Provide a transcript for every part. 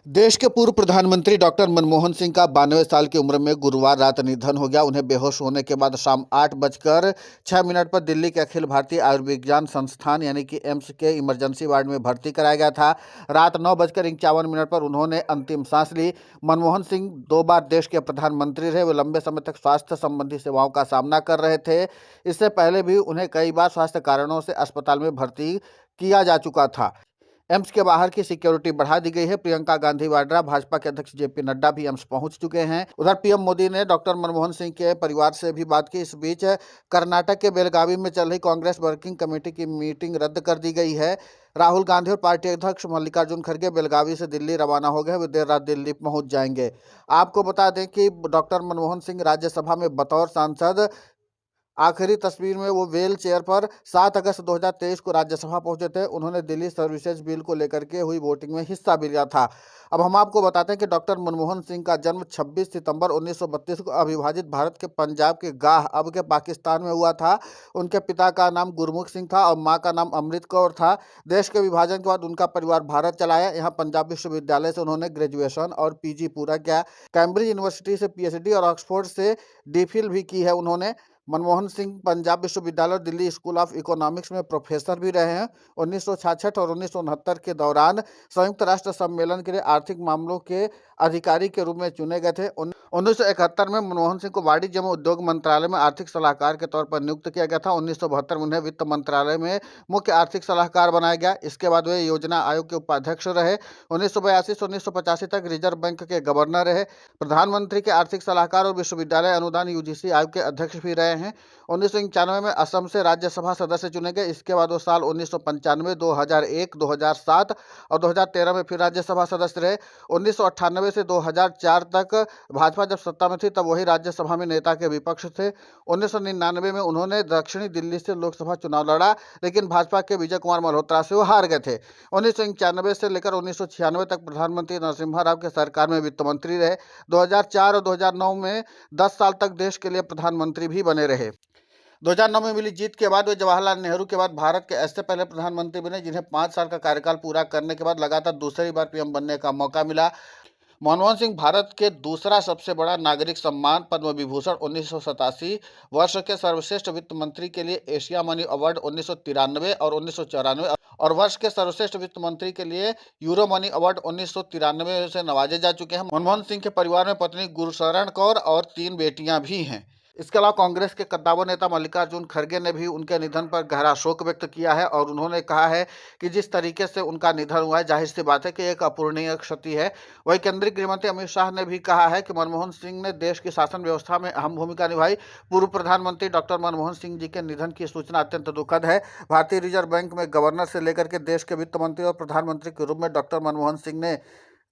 देश के पूर्व प्रधानमंत्री डॉक्टर मनमोहन सिंह का 92 साल की उम्र में गुरुवार रात निधन हो गया। उन्हें बेहोश होने के बाद शाम 8:06 पर दिल्ली के अखिल भारतीय आयुर्विज्ञान संस्थान यानी कि एम्स के इमरजेंसी वार्ड में भर्ती कराया गया था। रात 9:51 पर उन्होंने अंतिम सांस ली। मनमोहन सिंह 2 बार देश के प्रधानमंत्री रहे। वे लंबे समय तक स्वास्थ्य संबंधी सेवाओं का सामना कर रहे थे। इससे पहले भी उन्हें कई बार स्वास्थ्य कारणों से अस्पताल में भर्ती किया जा चुका था। एम्स के बाहर की सिक्योरिटी बढ़ा दी गई है। प्रियंका गांधी वाड्रा, भाजपा के अध्यक्ष जेपी नड्डा भी एम्स पहुंच चुके हैं। उधर पीएम मोदी ने डॉक्टर मनमोहन सिंह के परिवार से भी बात की। इस बीच कर्नाटक के बेलगावी में चल रही कांग्रेस वर्किंग कमेटी की मीटिंग रद्द कर दी गई है। राहुल गांधी और पार्टी अध्यक्ष मल्लिकार्जुन खड़गे बेलगावी से दिल्ली रवाना हो गए। वे देर रात दिल्ली पहुंच जाएंगे। आपको बता दें कि डॉक्टर मनमोहन सिंह राज्यसभा में बतौर सांसद आखिरी तस्वीर में वो व्हील चेयर पर 7 अगस्त 2023 को राज्यसभा पहुंचे थे। उन्होंने दिल्ली सर्विसेज बिल को लेकर के हुई वोटिंग में हिस्सा भी लिया था। अब हम आपको बताते हैं कि डॉक्टर मनमोहन सिंह का जन्म 26 सितंबर 1932 को अविभाजित भारत के पंजाब के गाह अब के पाकिस्तान में हुआ था। उनके पिता का नाम गुरमुख सिंह था और मां का नाम अमृत कौर था। देश के विभाजन के बाद उनका परिवार भारत चला आया। यहाँ पंजाब विश्वविद्यालय से उन्होंने ग्रेजुएशन और पीजी पूरा किया। कैम्ब्रिज यूनिवर्सिटी से पीएचडी और ऑक्सफोर्ड से डीफिल भी की है उन्होंने। मनमोहन सिंह पंजाब विश्वविद्यालय और दिल्ली स्कूल ऑफ इकोनॉमिक्स में प्रोफेसर भी रहे हैं। 1966 और 1969 के दौरान संयुक्त राष्ट्र सम्मेलन के लिए आर्थिक मामलों के अधिकारी के रूप में चुने गए थे। 1971 में मनमोहन सिंह को वाणिज्य एवं उद्योग मंत्रालय में आर्थिक सलाहकार के तौर पर नियुक्त किया गया था। 1972 में उन्हें वित्त मंत्रालय में मुख्य आर्थिक सलाहकार बनाया गया। इसके बाद वे योजना आयोग के उपाध्यक्ष रहे। 1982 से 1985 तक रिजर्व बैंक के गवर्नर रहे। प्रधानमंत्री के आर्थिक सलाहकार और विश्वविद्यालय अनुदान यूजीसी आयोग के अध्यक्ष भी रहे हैं। 1991 में असम से राज्यसभा सदस्य चुने गए। इसके बाद वो साल 1995, 2001, 2007 और 2013 में फिर राज्यसभा सदस्य रहे। 1998 से 2004 तक भाजपा जब सत्ता में थी तब वही राज्यसभा में नेता के विपक्ष थे। 1999 में उन्होंने दक्षिणी दिल्ली से लोकसभा चुनाव लड़ा, लेकिन भाजपा के विजय कुमार मल्होत्रा से वो हार गए थे। 1991 से लेकर 1996 तक प्रधानमंत्री नरसिम्हा राव के सरकार में वित्त मंत्री रहे। 2004 और 2009 में 10 साल तक देश के लिए प्रधानमंत्री भी बने रहे। 2009 में मिली जीत के बाद वे जवाहरलाल नेहरू के बाद भारत के ऐसे पहले प्रधानमंत्री बने जिन्हें 5 साल का कार्यकाल पूरा करने के बाद लगातार दूसरी बार पीएम बनने का मौका मिला। मनमोहन सिंह भारत के दूसरा सबसे बड़ा नागरिक सम्मान पद्म विभूषण 1987, वर्ष के सर्वश्रेष्ठ वित्त मंत्री के लिए एशिया मनी अवार्ड 1993 और 1994 और वर्ष के सर्वश्रेष्ठ वित्त मंत्री के लिए यूरो मनी अवार्ड 1993 से नवाजे जा चुके हैं। मनमोहन सिंह के परिवार में पत्नी गुरशरण कौर और 3 बेटियां भी हैं। इसके अलावा कांग्रेस के कद्दावर नेता मल्लिकार्जुन खड़गे ने भी उनके निधन पर गहरा शोक व्यक्त किया है और उन्होंने कहा है कि जिस तरीके से उनका निधन हुआ है, जाहिर सी बात है कि एक अपूरणीय क्षति है। वहीं केंद्रीय गृहमंत्री अमित शाह ने भी कहा है कि मनमोहन सिंह ने देश की शासन व्यवस्था में अहम भूमिका निभाई। पूर्व प्रधानमंत्री डॉक्टर मनमोहन सिंह जी के निधन की सूचना अत्यंत दुखद है। भारतीय रिजर्व बैंक में गवर्नर से लेकर के देश के वित्त मंत्री और प्रधानमंत्री के रूप में डॉक्टर मनमोहन सिंह ने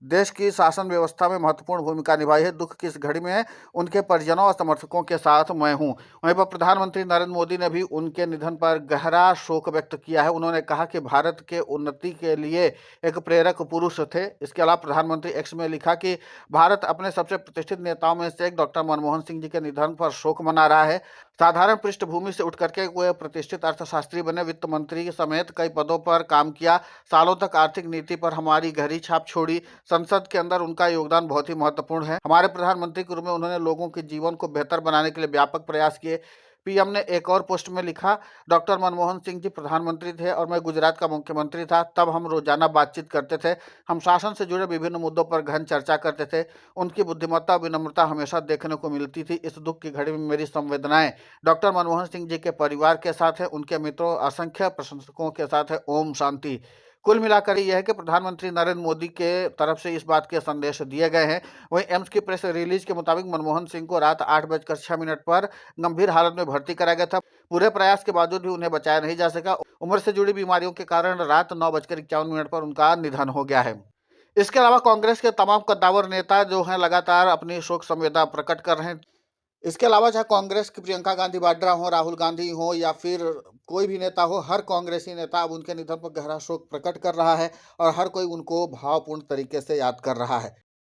देश की शासन व्यवस्था में महत्वपूर्ण भूमिका निभाई है। दुख की इस घड़ी में उनके परिजनों और समर्थकों के साथ मैं हूं। वहीं पर प्रधानमंत्री नरेंद्र मोदी ने भी उनके निधन पर गहरा शोक व्यक्त किया है। उन्होंने कहा कि भारत के उन्नति के लिए एक प्रेरक पुरुष थे। इसके अलावा प्रधानमंत्री एक्स में लिखा कि भारत अपने सबसे प्रतिष्ठित नेताओं में से एक डॉक्टर मनमोहन सिंह जी के निधन पर शोक मना रहा है। साधारण पृष्ठभूमि से उठ करके वे प्रतिष्ठित अर्थशास्त्री बने, वित्त मंत्री समेत कई पदों पर काम किया, सालों तक आर्थिक नीति पर हमारी गहरी छाप छोड़ी। संसद के अंदर उनका योगदान बहुत ही महत्वपूर्ण है। हमारे प्रधानमंत्री के रूप में उन्होंने लोगों के जीवन को बेहतर बनाने के लिए व्यापक प्रयास किए। पीएम ने एक और पोस्ट में लिखा, डॉक्टर मनमोहन सिंह जी प्रधानमंत्री थे और मैं गुजरात का मुख्यमंत्री था। तब हम रोजाना बातचीत करते थे। हम शासन से जुड़े विभिन्न मुद्दों पर गहन चर्चा करते थे। उनकी बुद्धिमत्ता और विनम्रता हमेशा देखने को मिलती थी। इस दुख की घड़ी में मेरी संवेदनाएं डॉक्टर मनमोहन सिंह जी के परिवार के साथ है, उनके मित्रों, असंख्य प्रशंसकों के साथ है। ओम शांति। कुल मिलाकर यह है कि प्रधानमंत्री नरेंद्र मोदी के तरफ से इस बात के संदेश दिए गए हैं। वहीं एम्स की प्रेस रिलीज के मुताबिक मनमोहन सिंह को रात 8:06 पर गंभीर हालत में भर्ती कराया गया था। पूरे प्रयास के बावजूद भी उन्हें बचाया नहीं जा सका। उम्र से जुड़ी बीमारियों के कारण रात 9:51 पर उनका निधन हो गया है। इसके अलावा कांग्रेस के तमाम कद्दावर नेता जो हैं लगातार अपनी शोक संवेदना प्रकट कर रहे हैं। इसके अलावा चाहे कांग्रेस की प्रियंका गांधी वाड्रा हो, राहुल गांधी हो या फिर कोई भी नेता हो, हर कांग्रेसी नेता अब उनके निधन पर गहरा शोक प्रकट कर रहा है और हर कोई उनको भावपूर्ण तरीके से याद कर रहा है।